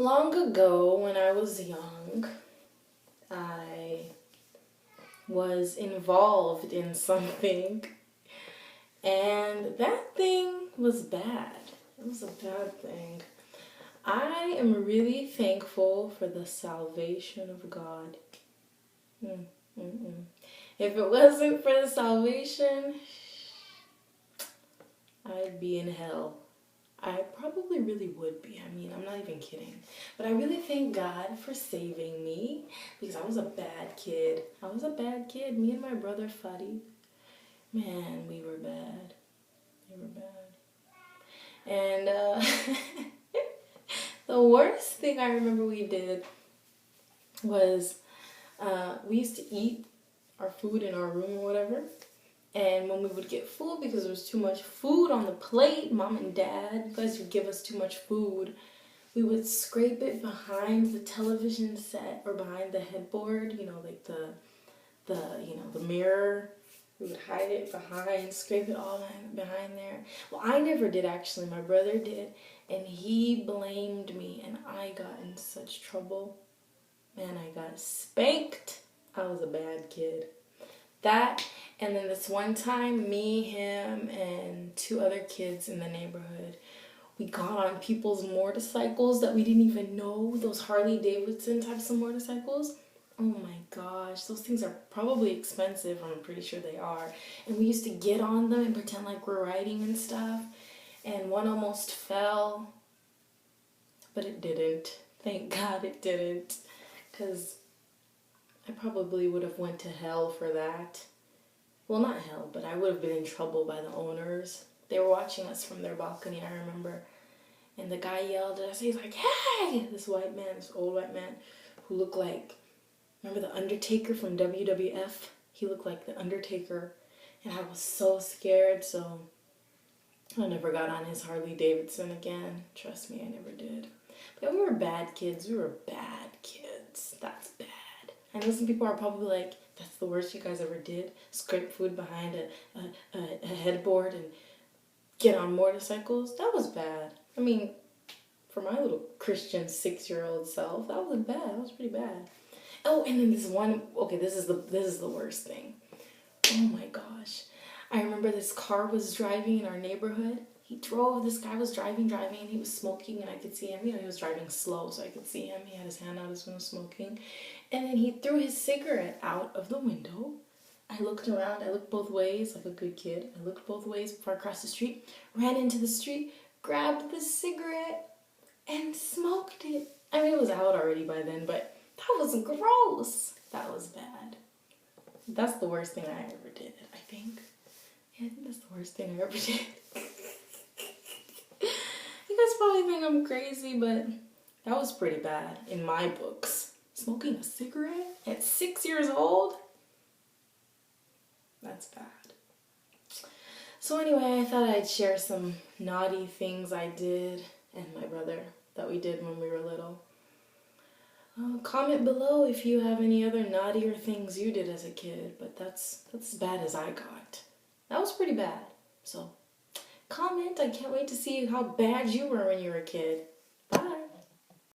Long ago, when I was young, I was involved in something, and that thing was bad. It was a bad thing. I am really thankful for the salvation of God. If it wasn't for the salvation, I'd be in hell. I probably really would be. I mean, I'm not even kidding. But I really thank God for saving me because I was a bad kid. I was a bad kid. Me and my brother Fuddy. Man, we were bad. We were bad. And the worst thing I remember we did was we used to eat our food in our room or whatever. And when we would get food, because there was too much food on the plate, Mom and Dad, you guys would give us too much food, we would scrape it behind the television set or behind the headboard, like the mirror. We would hide it behind, scrape it all behind there. Well, I never did actually. My brother did, and he blamed me, and I got in such trouble. Man, I got spanked. I was a bad kid. That, and then this one time, me, him, and two other kids in the neighborhood, we got on people's motorcycles that we didn't even know, those Harley Davidson types of motorcycles. Oh my gosh, those things are probably expensive, I'm pretty sure they are. And we used to get on them and pretend like we're riding and stuff. And one almost fell, but it didn't. Thank God it didn't, because I probably would have went to hell for that. Well, not hell, but I would have been in trouble by the owners. They were watching us from their balcony, I remember. And the guy yelled at us. He's like, hey! This white man, this old white man, who looked like, remember the Undertaker from WWF? He looked like the Undertaker. And I was so scared, so I never got on his Harley Davidson again. Trust me, I never did. But we were bad kids. We were bad kids. That's bad. I know some people are probably like, that's the worst you guys ever did? Scrape food behind a headboard and get on motorcycles? That was bad. I mean, for my little Christian 6-year-old self, that was bad. That was pretty bad. Oh, and then this is the worst thing. Oh my gosh. I remember this car was driving in our neighborhood. This guy was driving, and he was smoking, and I could see him. He was driving slow, so I could see him. He had his hand out as he was smoking. And then he threw his cigarette out of the window. I looked around. I looked both ways like a good kid. I looked both ways before I crossed the street, ran into the street, grabbed the cigarette, and smoked it. I mean, it was out already by then, but that was gross. That was bad. That's the worst thing I ever did, I think. Yeah, I think that's the worst thing I ever did. You guys probably think I'm crazy, but that was pretty bad in my books. Smoking a cigarette at 6 years old? That's bad. So anyway, I thought I'd share some naughty things I did and my brother that we did when we were little. Comment below if you have any other naughtier things you did as a kid, but that's as bad as I got. That was pretty bad. So comment. I can't wait to see how bad you were when you were a kid.